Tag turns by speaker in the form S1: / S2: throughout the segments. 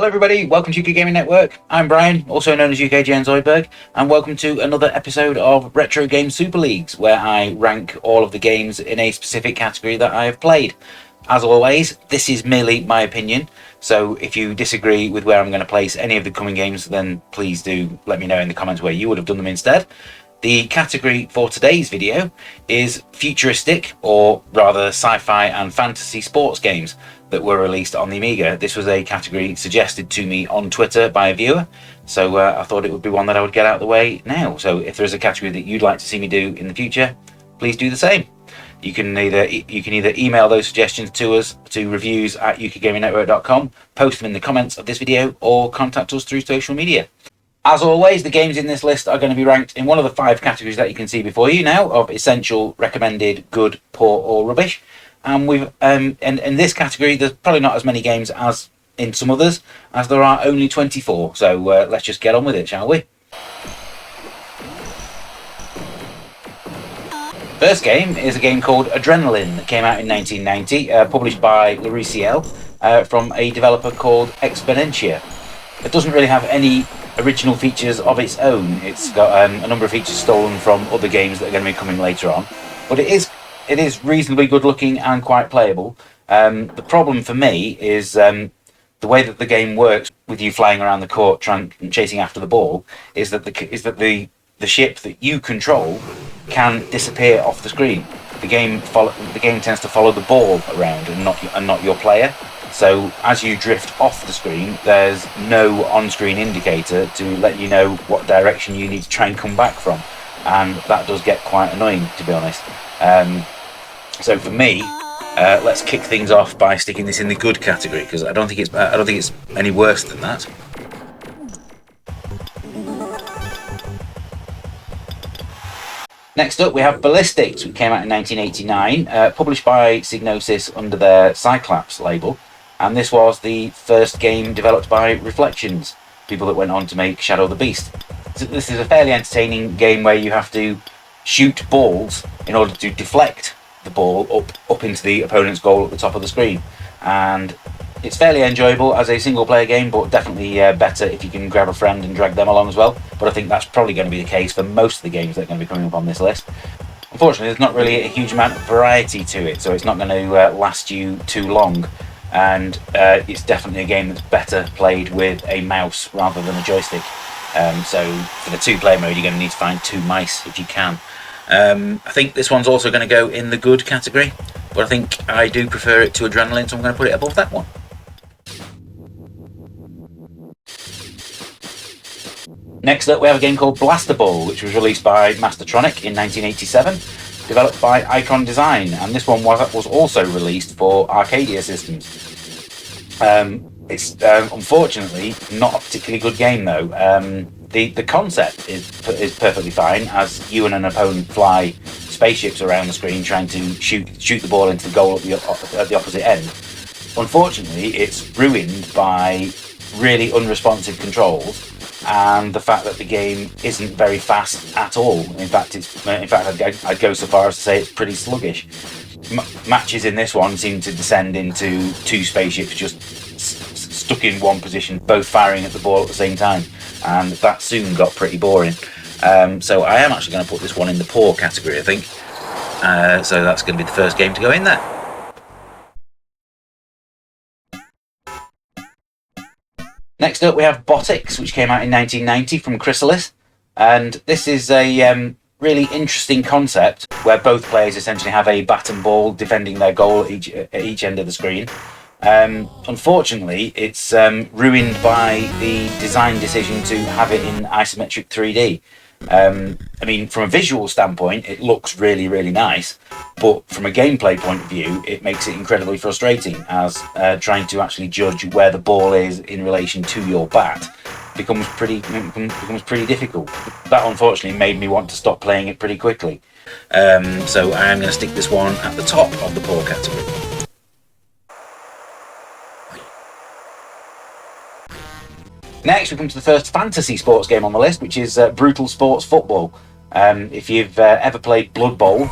S1: Hello everybody, welcome to UK Gaming Network. I'm Brian, also known as UK Jan Zoidberg, and welcome to another episode of Retro Game Superleagues, where I rank all of the games in a specific category that I have played. As always, this is merely my opinion, so if you disagree with where I'm going to place any of the coming games, then please do let me know in the comments where you would have done them instead. The category for today's video is futuristic, or rather sci-fi and fantasy sports games that were released on the Amiga. This was a category suggested to me on Twitter by a viewer, so I thought it would be one that I would get out of the way now. So if there's a category that you'd like to see me do in the future, please do the same. You can either email those suggestions to us to reviews@ukgamingnetwork.com, post them in the comments of this video, or contact us through social media. As always, the games in this list are going to be ranked in one of the 5 categories that you can see before you now, of essential, recommended, good, poor, or rubbish. And we've in this category, there's probably not as many games as in some others, as there are only 24. So let's just get on with it, shall we? First game is a game called Adrenalynn that came out in 1990, published by Lauriciel from a developer called Exponentia. It doesn't really have any original features of its own. It's got a number of features stolen from other games that are going to be coming later on, but it is reasonably good looking and quite playable. The problem for me is the way that the game works with you flying around the court chasing after the ball is that the ship that you control can disappear off the screen. The game tends to follow the ball around and not your player. So as you drift off the screen, there's no on-screen indicator to let you know what direction you need to try and come back from, and that does get quite annoying, to be honest. So for me, let's kick things off by sticking this in the good category, because I don't think it's any worse than that. Next up, we have Ballistix, which came out in 1989, published by Psygnosis under their Cyclops label. And this was the first game developed by Reflections, people that went on to make Shadow the Beast. So this is a fairly entertaining game where you have to shoot balls in order to deflect the ball up into the opponent's goal at the top of the screen. And it's fairly enjoyable as a single player game, but definitely better if you can grab a friend and drag them along as well. But I think that's probably going to be the case for most of the games that are going to be coming up on this list. Unfortunately, there's not really a huge amount of variety to it, so it's not going to last you too long. And it's definitely a game that's better played with a mouse rather than a joystick. So for the 2-player mode, you're going to need to find 2 mice if you can. I think this one's also going to go in the good category, but I think I do prefer it to Adrenalynn, so I'm going to put it above that one. Next up, we have a game called Blastaball, which was released by Mastertronic in 1987. Developed by Icon Design, and this one was also released for Arcadia systems. It's unfortunately not a particularly good game though. The concept is perfectly fine, as you and an opponent fly spaceships around the screen trying to shoot the ball into the goal at the opposite end. Unfortunately, it's ruined by really unresponsive controls and the fact that the game isn't very fast at all. In fact, I'd go so far as to say it's pretty sluggish. Matches in this one seem to descend into 2 spaceships just stuck in one position, both firing at the ball at the same time, and that soon got pretty boring. So I am actually going to put this one in the poor category, I think. So that's going to be the first game to go in there. Next up, we have Botics, which came out in 1990 from Chrysalis, and this is a really interesting concept where both players essentially have a bat and ball defending their goal at each end of the screen. Unfortunately, it's ruined by the design decision to have it in isometric 3D. I mean, from a visual standpoint, it looks really, really nice, but from a gameplay point of view, it makes it incredibly frustrating, as trying to actually judge where the ball is in relation to your bat becomes pretty difficult. That unfortunately made me want to stop playing it pretty quickly. So I am going to stick this one at the top of the poor category. Next, we come to the first fantasy sports game on the list, which is Brutal Sports Football. If you've ever played Blood Bowl,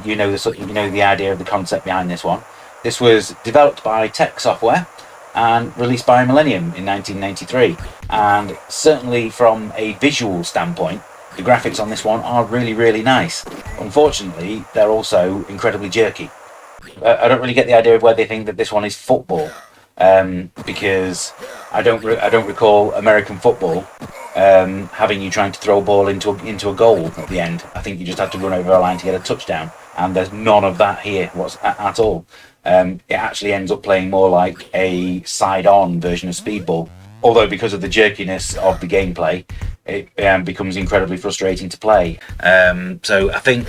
S1: you know the idea of the concept behind this one. This was developed by Tech Software and released by Millennium in 1993. And certainly from a visual standpoint, the graphics on this one are really, really nice. Unfortunately, they're also incredibly jerky. I don't really get the idea of where they think that this one is football, because I don't recall American football having you trying to throw a ball into a goal at the end. I think you just had to run over a line to get a touchdown, and there's none of that here at all. It actually ends up playing more like a side-on version of Speedball, although because of the jerkiness of the gameplay, it becomes incredibly frustrating to play. So I think,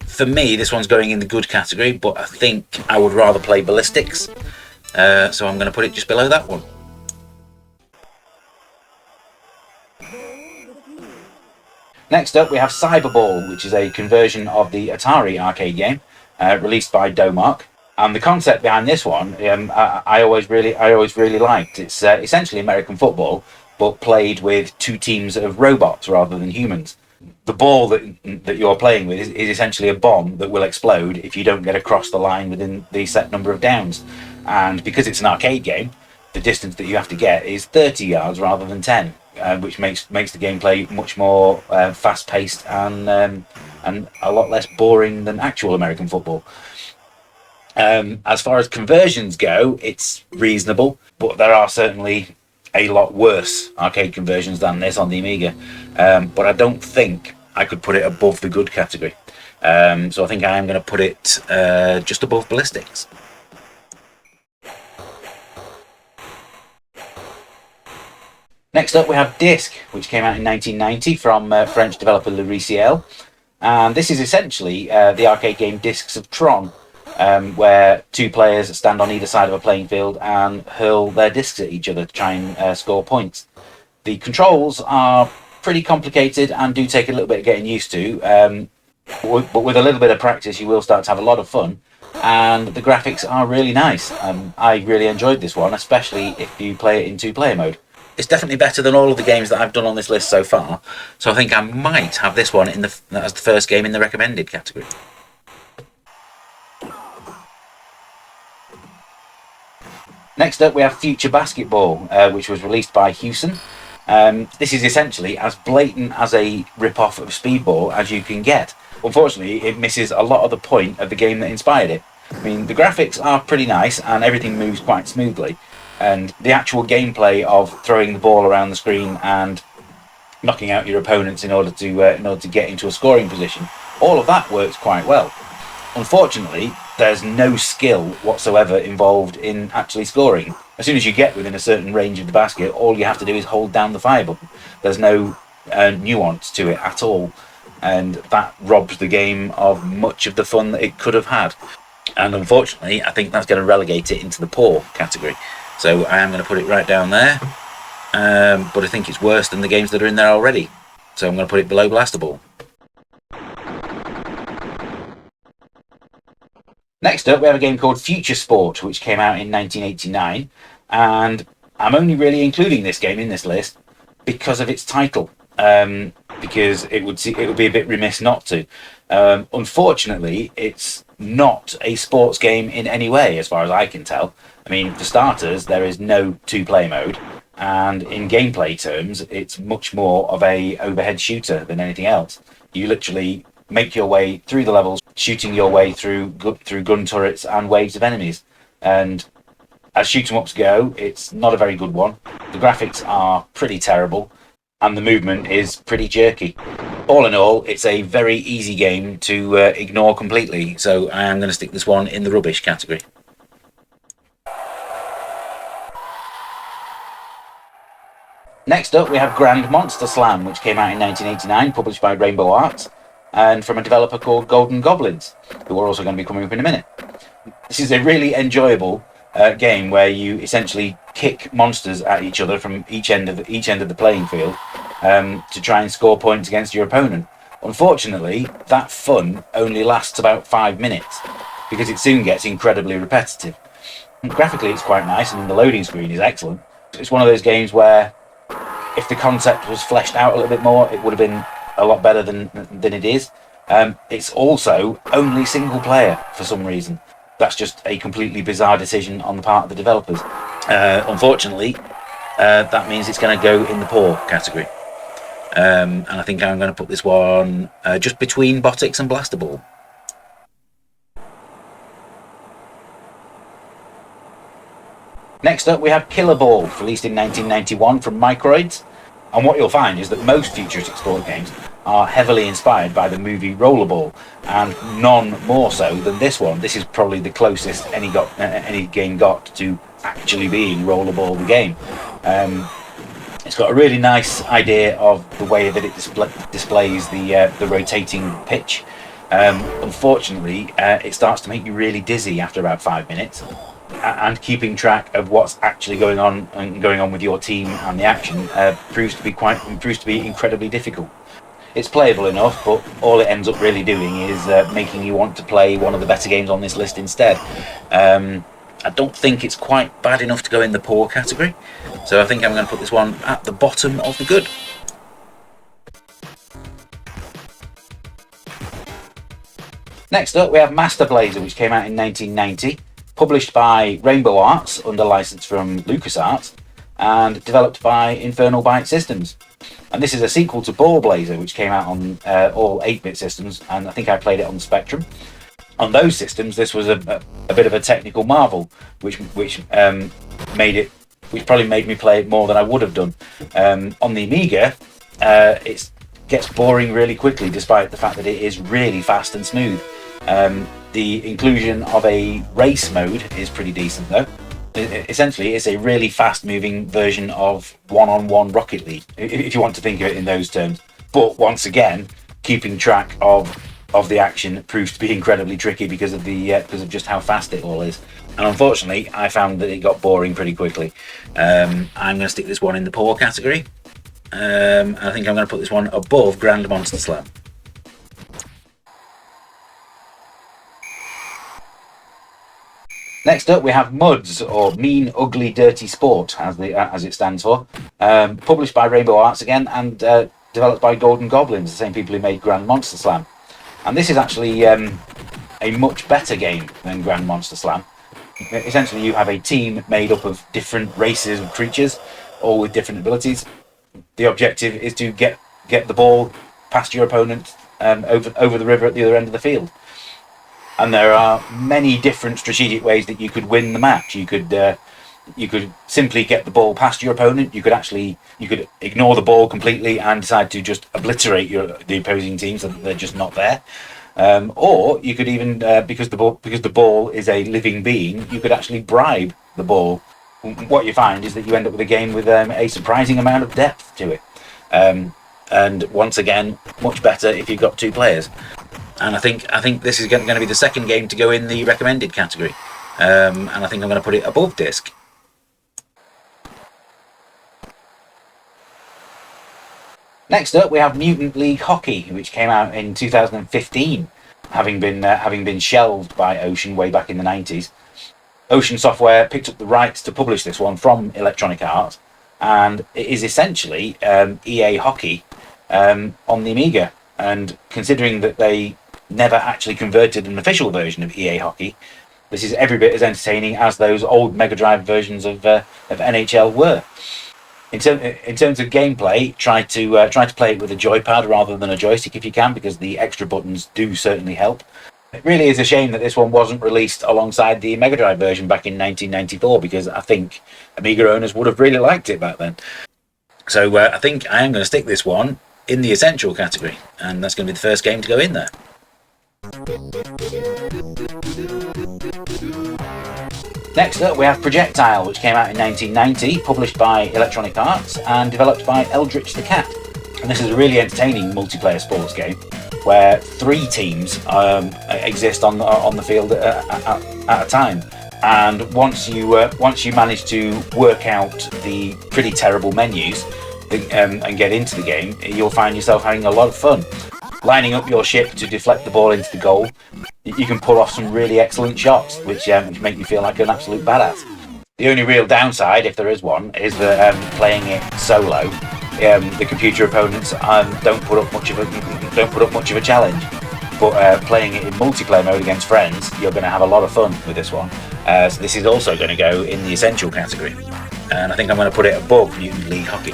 S1: for me, this one's going in the good category, but I think I would rather play Ballistix, so I'm going to put it just below that one. Next up, we have Cyberball, which is a conversion of the Atari arcade game, released by Domark. And the concept behind this one, I always really liked. It's essentially American football, but played with two teams of robots rather than humans. The ball that you're playing with is essentially a bomb that will explode if you don't get across the line within the set number of downs. And because it's an arcade game, the distance that you have to get is 30 yards rather than 10, which makes the gameplay much more fast-paced and a lot less boring than actual American football. As far as conversions go, it's reasonable, but there are certainly a lot worse arcade conversions than this on the Amiga. But I don't think I could put it above the good category. So I think I am going to put it just above Ballistix. Next up, we have Disc, which came out in 1990 from French developer Loriciel. And this is essentially the arcade game Discs of Tron, where two players stand on either side of a playing field and hurl their discs at each other to try and score points. The controls are pretty complicated and do take a little bit of getting used to, but with a little bit of practice you will start to have a lot of fun, and the graphics are really nice. I really enjoyed this one, especially if you play it in two-player mode. It's definitely better than all of the games that I've done on this list so far, so I think I might have this one as the first game in the recommended category. Next up, we have Future Basketball, which was released by Hewson. This is essentially as blatant as a rip-off of Speedball as you can get. Unfortunately, it misses a lot of the point of the game that inspired it. I mean, the graphics are pretty nice and everything moves quite smoothly. And the actual gameplay of throwing the ball around the screen and knocking out your opponents in order to get into a scoring position, all of that works quite well. Unfortunately, there's no skill whatsoever involved in actually scoring. As soon as you get within a certain range of the basket, all you have to do is hold down the fire button. There's no nuance to it at all, and that robs the game of much of the fun that it could have had. And unfortunately, I think that's going to relegate it into the poor category. So I am going to put it right down there, but I think it's worse than the games that are in there already. So I'm going to put it below Blastaball. Next up, we have a game called Future Sport, which came out in 1989, and I'm only really including this game in this list because of its title, because it would be a bit remiss not to. Unfortunately, it's not a sports game in any way, as far as I can tell. I mean, for starters, there is no two-player mode, and in gameplay terms, it's much more of a overhead shooter than anything else. You literally make your way through the levels, shooting your way through gun turrets and waves of enemies. And as shoot 'em ups go, it's not a very good one. The graphics are pretty terrible, and the movement is pretty jerky. All in all, it's a very easy game to ignore completely, so I am going to stick this one in the rubbish category. Next up, we have Grand Monster Slam, which came out in 1989, published by Rainbow Arts, and from a developer called Golden Goblins, who are also going to be coming up in a minute. This is a really enjoyable game where you essentially kick monsters at each other from each end of the playing field to try and score points against your opponent. Unfortunately, that fun only lasts about 5 minutes because it soon gets incredibly repetitive. And graphically, it's quite nice, and the loading screen is excellent. It's one of those games where if the concept was fleshed out a little bit more, it would have been a lot better than it is. It's also only single player for some reason. That's just a completely bizarre decision on the part of the developers. Unfortunately, that means it's going to go in the poor category. And I think I'm going to put this one just between Botics and Blastaball. Next up, we have Killerball, released in 1991 from Microids. And what you'll find is that most futuristic sport games are heavily inspired by the movie Rollerball, and none more so than this one. This is probably the closest any game got to actually being Rollerball the game. It's got a really nice idea of the way that it displays the rotating pitch. Unfortunately, it starts to make you really dizzy after about 5 minutes, and keeping track of what's actually going on with your team and the action proves to be incredibly difficult. It's playable enough, but all it ends up really doing is making you want to play one of the better games on this list instead. I don't think it's quite bad enough to go in the poor category, so I think I'm going to put this one at the bottom of the good. Next up, we have Masterblazer, which came out in 1990, published by Rainbow Arts under license from LucasArts, and developed by Infernal Byte Systems. And this is a sequel to Ballblazer, which came out on all 8-bit systems, and I think I played it on the Spectrum. On those systems, this was a bit of a technical marvel, which probably made me play it more than I would have done. On the Amiga, it gets boring really quickly, despite the fact that it is really fast and smooth. The inclusion of a race mode is pretty decent, though. Essentially, it's a really fast-moving version of one-on-one Rocket League, if you want to think of it in those terms. But once again, keeping track of the action proves to be incredibly tricky because of just how fast it all is. And unfortunately, I found that it got boring pretty quickly. I'm going to stick this one in the poor category. I think I'm going to put this one above Grand Monster Slam. Next up, we have M.U.D.S, or Mean, Ugly, Dirty Sport, as it stands for. Published by Rainbow Arts again, and developed by Golden Goblins, the same people who made Grand Monster Slam. And this is actually a much better game than Grand Monster Slam. Essentially, you have a team made up of different races of creatures, all with different abilities. The objective is to get the ball past your opponent over the river at the other end of the field. And there are many different strategic ways that you could win the match. You could simply get the ball past your opponent. You could ignore the ball completely and decide to just obliterate the opposing team so that they're just not there. Or you could even, because the ball is a living being, you could actually bribe the ball. What you find is that you end up with a game with a surprising amount of depth to it. And once again, much better if you've got two players. And I think this is going to be the second game to go in the recommended category. And I think I'm going to put it above Disc. Next up, we have Mutant League Hockey, which came out in 2015, having been shelved by Ocean way back in the 90s. Ocean Software picked up the rights to publish this one from Electronic Arts, and it is essentially EA Hockey on the Amiga. And considering that they never actually converted an official version of EA Hockey, this is every bit as entertaining as those old Mega Drive versions of NHL were. In terms of gameplay, try to play it with a joypad rather than a joystick if you can, because the extra buttons do certainly help. It really is a shame that this one wasn't released alongside the Mega Drive version back in 1994, because I think Amiga owners would have really liked it back then. So I think I am going to stick this one in the essential category, and that's going to be the first game to go in there. Next up, we have Projectyle, which came out in 1990, published by Electronic Arts and developed by Eldritch the Cat. And this is a really entertaining multiplayer sports game where 3 teams exist on the field at a time. And once you manage to work out the pretty terrible menus and get into the game, you'll find yourself having a lot of fun. Lining up your ship to deflect the ball into the goal, you can pull off some really excellent shots, which make you feel like an absolute badass. The only real downside, if there is one, is that playing it solo, the computer opponents don't put up much of a challenge. but playing it in multiplayer mode against friends, you're going to have a lot of fun with this one. So this is also going to go in the essential category, and I think I'm going to put it above Mutant League Hockey.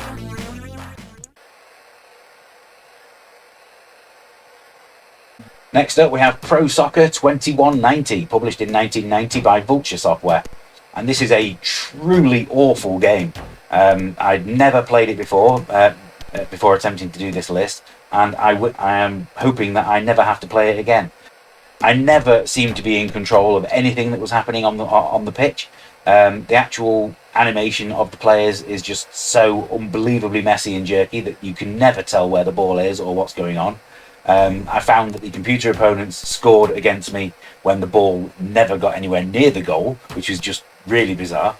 S1: Next up we have Pro Soccer 2190, published in 1990 by Vulture Software, and this is a truly awful game. I'd never played it before attempting to do this list, and I am hoping that I never have to play it again. I never seemed to be in control of anything that was happening on the pitch. The actual animation of the players is just so unbelievably messy and jerky that you can never tell where the ball is or what's going on. I found that the computer opponents scored against me when the ball never got anywhere near the goal, which is just really bizarre.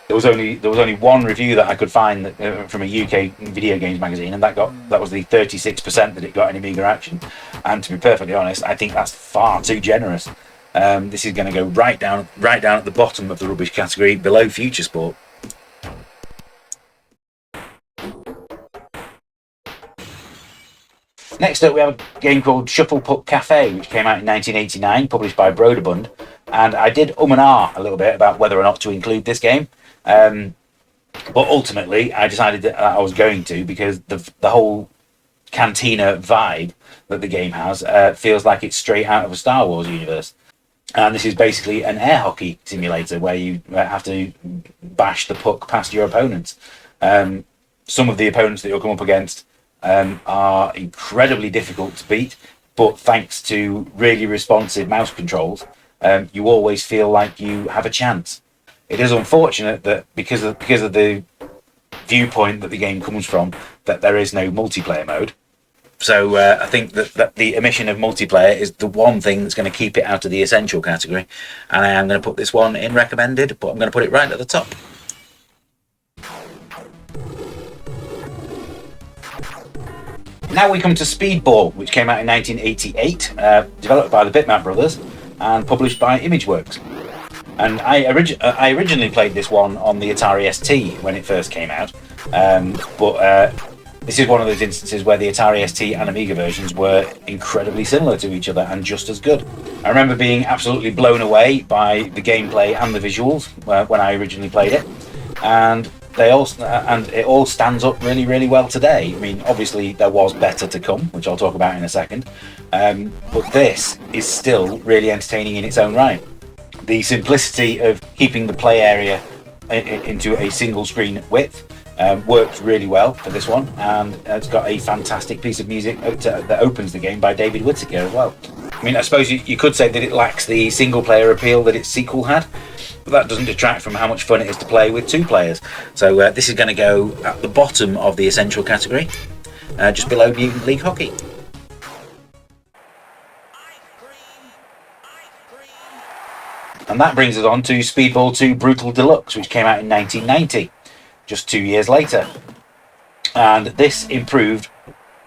S1: There was only one review that I could find that, from a UK video games magazine, and that was the 36% that it got in Amiga action. And to be perfectly honest, I think that's far too generous. This is going to go right down at the bottom of the rubbish category, below Future Sport. Next up we have a game called Shufflepuck Cafe, which came out in 1989, published by Broderbund, and I did and ah a little bit about whether or not to include this game, but ultimately I decided that I was going to, because the whole cantina vibe that the game has feels like it's straight out of a Star Wars universe. And this is basically an air hockey simulator where you have to bash the puck past your opponents. Some of the opponents that you'll come up against are incredibly difficult to beat, but thanks to really responsive mouse controls, you always feel like you have a chance. It is unfortunate that because of the viewpoint that the game comes from, that there is no multiplayer mode. So I think that the omission of multiplayer is the one thing that's going to keep it out of the essential category, and I am going to put this one in recommended, but I'm going to put it right at the top. Now we come to Speedball, which came out in 1988, developed by the Bitmap brothers and published by Imageworks. And I originally played this one on the Atari ST when it first came out, but this is one of those instances where the Atari ST and Amiga versions were incredibly similar to each other and just as good. I remember being absolutely blown away by the gameplay and the visuals when I originally played it, and it all stands up really, really well today. I mean, obviously there was better to come, which I'll talk about in a second, but this is still really entertaining in its own right. The simplicity of keeping the play area into a single screen width works really well for this one, and it's got a fantastic piece of music that opens the game by David Whittaker as well. I mean, I suppose you could say that it lacks the single player appeal that its sequel had, but that doesn't detract from how much fun it is to play with two players. So this is going to go at the bottom of the essential category, just below Mutant League Hockey. And that brings us on to Speedball 2 Brutal Deluxe, which came out in 1990, just 2 years later. And this improved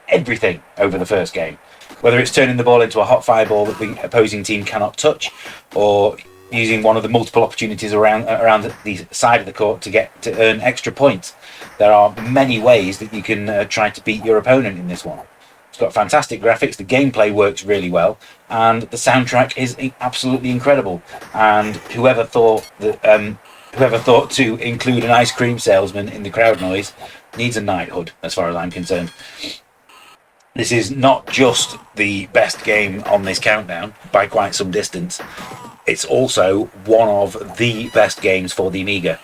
S1: everything over the first game. Whether it's turning the ball into a hot fireball that the opposing team cannot touch, or using one of the multiple opportunities around the side of the court to earn extra points. There are many ways that you can try to beat your opponent in this one. It's got fantastic graphics, the gameplay works really well, and the soundtrack is absolutely incredible. And whoever thought to include an ice cream salesman in the crowd noise needs a knighthood, as far as I'm concerned. This is not just the best game on this countdown by quite some distance. It's also one of the best games for the Amiga.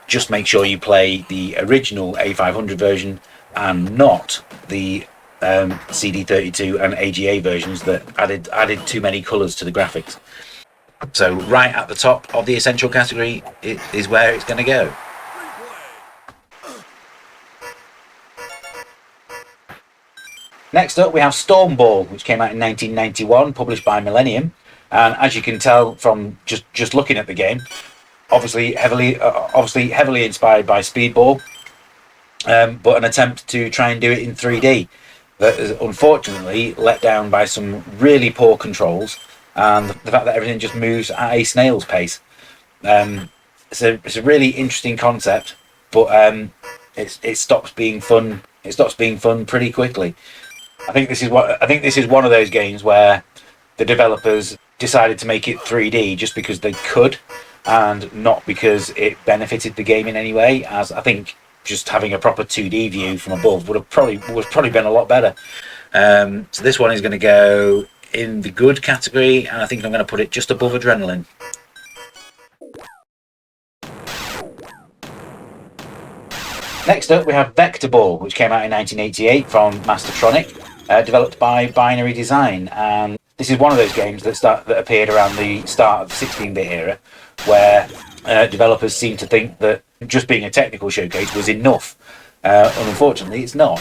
S1: Just make sure you play the original A500 version and not the CD32 and AGA versions that added too many colours to the graphics. So right at the top of the essential category is where it's going to go. Next up we have Stormball, which came out in 1991, published by Millennium, and as you can tell from just looking at the game, obviously heavily inspired by Speedball, but an attempt to try and do it in 3D that is unfortunately let down by some really poor controls and the fact that everything just moves at a snail's pace. It's a really interesting concept, but it stops being fun. It stops being fun pretty quickly. I think this is one of those games where the developers decided to make it 3D just because they could, and not because it benefited the game in any way. As I think just having a proper 2D view from above would probably been a lot better. So this one is going to go in the good category, and I think I'm going to put it just above Adrenalynn. Next up, we have Vectorball, which came out in 1988 from Mastertronic, developed by Binary Design. And this is one of those games that appeared around the start of the 16-bit era, where developers seemed to think that just being a technical showcase was enough. And unfortunately, it's not.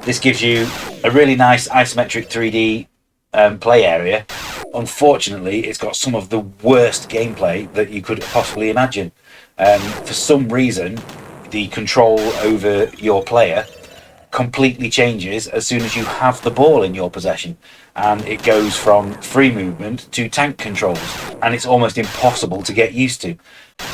S1: This gives you a really nice isometric 3D play area. Unfortunately, it's got some of the worst gameplay that you could possibly imagine. For some reason, the control over your player completely changes as soon as you have the ball in your possession, and it goes from free movement to tank controls, and it's almost impossible to get used to,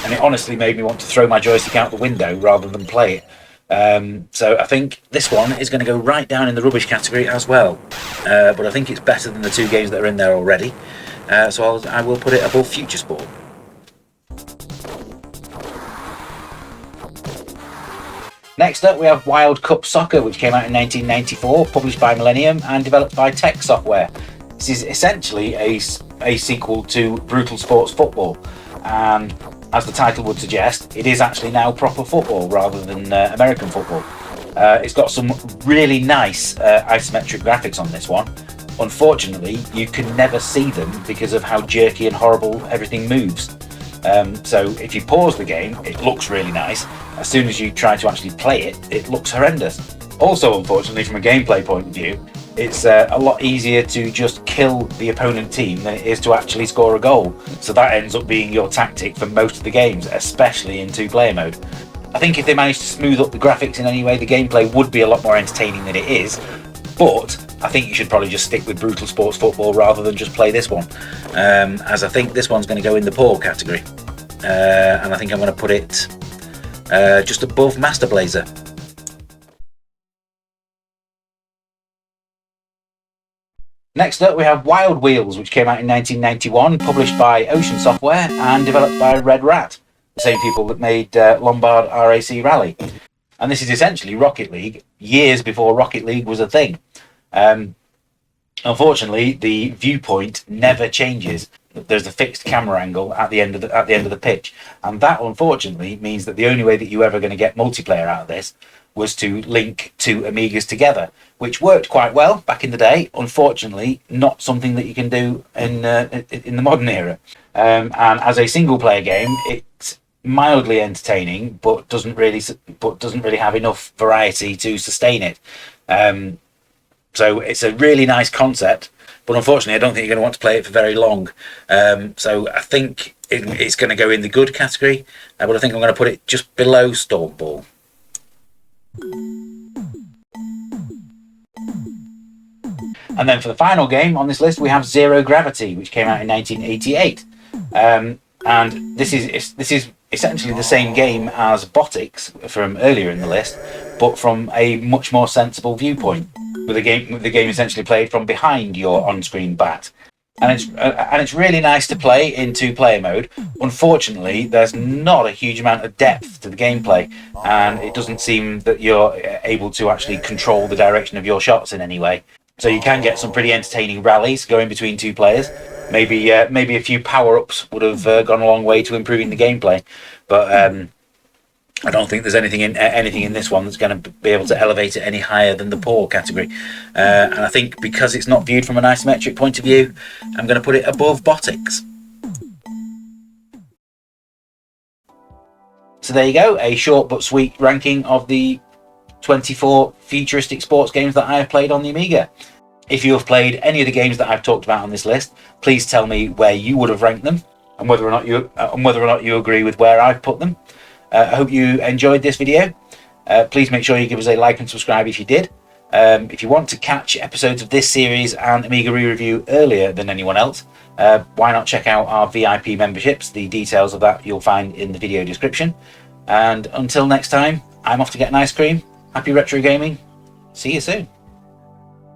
S1: and it honestly made me want to throw my joystick out the window rather than play it. So I think this one is going to go right down in the rubbish category as well, but I think it's better than the two games that are in there already, so I will put it above Future Sport. Next up, we have Wild Cup Soccer, which came out in 1994, published by Millennium and developed by Tech Software. This is essentially a sequel to Brutal Sports Football, and as the title would suggest, it is actually now proper football rather than American football. It's got some really nice isometric graphics on this one. Unfortunately, you can never see them because of how jerky and horrible everything moves. So if you pause the game, it looks really nice. As soon as you try to actually play it, it looks horrendous. Also, unfortunately, from a gameplay point of view, it's a lot easier to just kill the opponent team than it is to actually score a goal. So that ends up being your tactic for most of the games, especially in two-player mode. I think if they managed to smooth up the graphics in any way, the gameplay would be a lot more entertaining than it is. But I think you should probably just stick with Brutal Sports Football rather than just play this one, as I think this one's going to go in the poor category, and I think I'm going to put it just above Masterblazer. Next up, we have Wild Wheels, which came out in 1991, published by Ocean Software and developed by Red Rat, the same people that made Lombard RAC Rally. And this is essentially Rocket League, years before Rocket League was a thing. Unfortunately, the viewpoint never changes. There's a fixed camera angle at the end of the pitch, and that unfortunately means that the only way that you're ever going to get multiplayer out of this was to link two Amigas together, which worked quite well back in the day. Unfortunately, not something that you can do in the modern era. And as a single player game, it's mildly entertaining, but doesn't really have enough variety to sustain it. So it's a really nice concept, but unfortunately I don't think you're going to want to play it for very long. So I think it's going to go in the good category, but I think I'm going to put it just below Stormball. And then for the final game on this list, we have Zero Gravity, which came out in 1988. And this is essentially the same game as Botics from earlier in the list, but from a much more sensible viewpoint, with the game essentially played from behind your on-screen bat. And it's really nice to play in two-player mode. Unfortunately, there's not a huge amount of depth to the gameplay, and it doesn't seem that you're able to actually control the direction of your shots in any way. So you can get some pretty entertaining rallies going between two players. Maybe a few power-ups would have gone a long way to improving the gameplay, but I don't think there's anything in this one that's going to be able to elevate it any higher than the poor category. And I think because it's not viewed from an isometric point of view, I'm going to put it above Botics. So there you go, a short but sweet ranking of the 24 futuristic sports games that I have played on the Amiga. If you have played any of the games that I've talked about on this list, please tell me where you would have ranked them and whether or not you agree with where I've put them. I hope you enjoyed this video. Please make sure you give us a like and subscribe if you did. If you want to catch episodes of this series and Amiga re-review earlier than anyone else, why not check out our VIP memberships? The details of that you'll find in the video description. And until next time, I'm off to get an ice cream. Happy retro gaming. See you soon.